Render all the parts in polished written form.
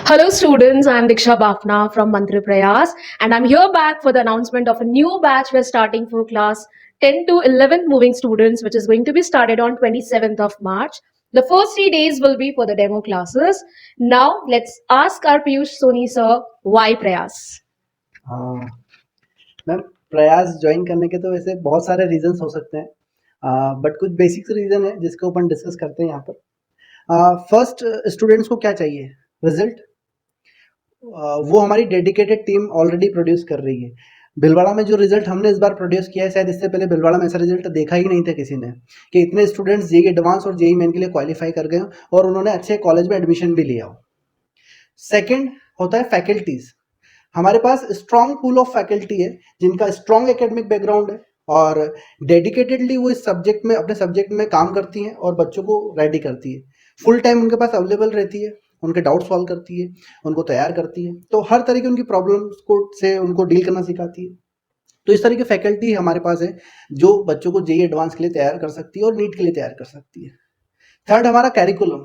Hello students, I am Diksha Bafna from Mantra Prayas and I'm here back for the announcement of a new batch we're starting for class 10 to 11 moving students, which is going to be started on 27th of March. The first 3 days will be for the demo classes. Now let's ask our Piyush Soni sir, why Prayas? हाँ ma'am, प्रयास join करने के तो वैसे बहुत सारे reasons हो सकते हैं, बट कुछ बेसिक रीजन है जिसके ऊपर डिस्कस करते हैं यहाँ पर। फर्स्ट, स्टूडेंट्स को क्या चाहिए? रिजल्ट। वो हमारी डेडिकेटेड टीम ऑलरेडी प्रोड्यूस कर रही है। भिलवाड़ा में जो रिजल्ट हमने इस बार प्रोड्यूस किया है, शायद इससे पहले भिलवाड़ा में ऐसा रिजल्ट देखा ही नहीं था किसी ने, कि इतने स्टूडेंट्स जेईई एडवांस और जेईई मेन के लिए क्वालिफाई कर गए और उन्होंने अच्छे कॉलेज में एडमिशन भी लिया हो। सेकेंड होता है फैकल्टीज। हमारे पास स्ट्रॉन्ग पूल ऑफ फैकल्टी है जिनका स्ट्रॉन्ग एकेडमिक बैकग्राउंड है और डेडिकेटेडली वो इस सब्जेक्ट में, अपने सब्जेक्ट में काम करती हैं और बच्चों को रेडी करती है। फुल टाइम उनके पास अवेलेबल रहती है, उनके डाउट सॉल्व करती है, उनको तैयार करती है, तो हर तरह की उनकी प्रॉब्लम्स को से उनको डील करना सिखाती है। तो इस तरह की फैकल्टी हमारे पास है जो बच्चों को जेईई एडवांस के लिए तैयार कर सकती है और नीट के लिए तैयार कर सकती है। थर्ड, हमारा कैरिकुलम।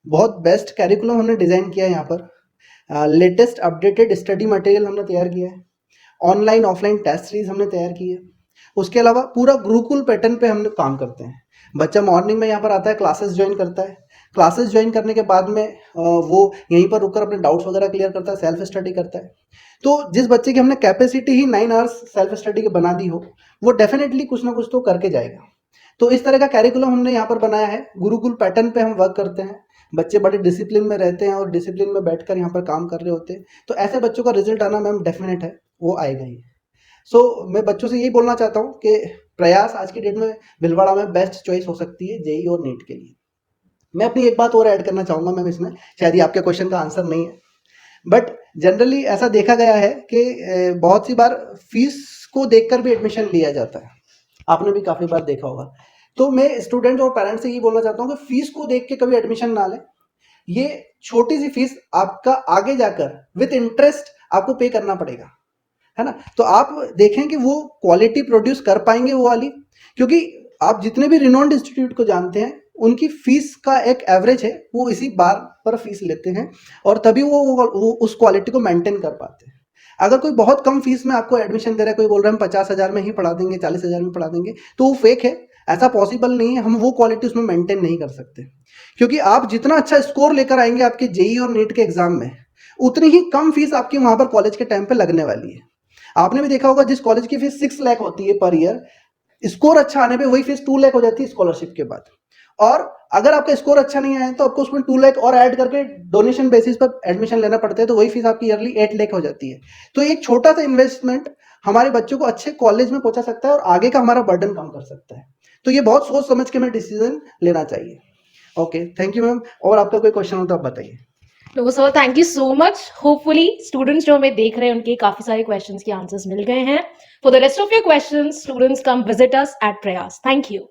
बहुत बेस्ट कैरिकुलम हमने डिज़ाइन किया है यहाँ पर। लेटेस्ट अपडेटेड स्टडी मटेरियल हमने तैयार किया है। ऑनलाइन ऑफलाइन टेस्ट सीरीज हमने तैयार की है। उसके अलावा पूरा गुरुकुल पैटर्न पे हम लोग काम करते हैं। बच्चा मॉर्निंग में यहाँ पर आता है, क्लासेस ज्वाइन करता है। क्लासेस ज्वाइन करने के बाद में वो यहीं पर रुककर अपने डाउट्स वगैरह क्लियर करता है, सेल्फ स्टडी करता है। तो जिस बच्चे की हमने कैपेसिटी ही 9 आवर्स सेल्फ स्टडी की बना दी हो, वो डेफिनेटली कुछ ना कुछ तो करके जाएगा। तो इस तरह का कैरिकुलम हमने यहाँ पर बनाया है। गुरुकुल पैटर्न पे हम वर्क करते हैं। बच्चे बड़े डिसिप्लिन में रहते हैं और डिसिप्लिन में बैठकर यहाँ पर काम कर रहे होते हैं। तो ऐसे बच्चों का रिजल्ट आना मैम डेफिनेट है, वो आएगा ही। सो मैं बच्चों से यही बोलना चाहता हूँ कि प्रयास आज की डेट में भिलवाड़ा में बेस्ट चॉइस हो सकती है जेईई और नीट के लिए। मैं अपनी एक बात और ऐड करना चाहूँगा मैम इसमें, शायद ये आपके क्वेश्चन का आंसर नहीं है, बट जनरली ऐसा देखा गया है कि बहुत सी बार फीस को देखकर भी एडमिशन लिया जाता है। आपने भी काफ़ी बार देखा होगा। तो मैं स्टूडेंट और पेरेंट्स से यही बोलना चाहता हूँ कि फीस को देख के कभी एडमिशन ना लें। ये छोटी सी फीस आपका आगे जाकर विथ इंटरेस्ट आपको पे करना पड़ेगा, है ना। तो आप देखें कि वो क्वालिटी प्रोड्यूस कर पाएंगे वो वाली, क्योंकि आप जितने भी रिनोन्ड इंस्टीट्यूट को जानते हैं उनकी फीस का एक एवरेज है, वो इसी बार पर फीस लेते हैं और तभी वो उस क्वालिटी को मेंटेन कर पाते हैं। अगर कोई बहुत कम फीस में आपको एडमिशन दे रहा है, कोई बोल रहा है हम 50,000 में ही पढ़ा देंगे, 40,000 में पढ़ा देंगे, तो वो फेक है। ऐसा पॉसिबल नहीं है, हम वो क्वालिटी उसमें मेंटेन नहीं कर सकते, क्योंकि आप जितना अच्छा स्कोर लेकर आएंगे आपके जेईई और नीट के एग्जाम में, उतनी ही कम फीस आपकी वहां पर कॉलेज के टाइम पे लगने वाली है। आपने भी देखा होगा जिस कॉलेज की फीस 6 लाख होती है पर ईयर, स्कोर अच्छा आने पे वही फीस 2 लाख हो जाती है स्कॉलरशिप के बाद। और अगर आपका स्कोर अच्छा नहीं आया तो आपको उसमें 2 लाख और ऐड करके डोनेशन बेसिस पर एडमिशन लेना पड़ता है, तो वही फीस आपकी ईयरली 8 लाख हो जाती है। तो एक छोटा सा इन्वेस्टमेंट हमारे बच्चों को अच्छे कॉलेज में पहुंचा सकता है और आगे का हमारा बर्डन कम कर सकता है। तो ये बहुत सोच समझ के हमें डिसीजन लेना चाहिए। Okay, thank you ma'am. और आपका कोई क्वेश्चन हो तो आप बताइए। No sir, thank you so much. Hopefully students जो हमें देख रहे हैं उनके काफी सारे questions के answers मिल गए हैं. For the rest of your questions, students come visit us at Prayas. Thank you.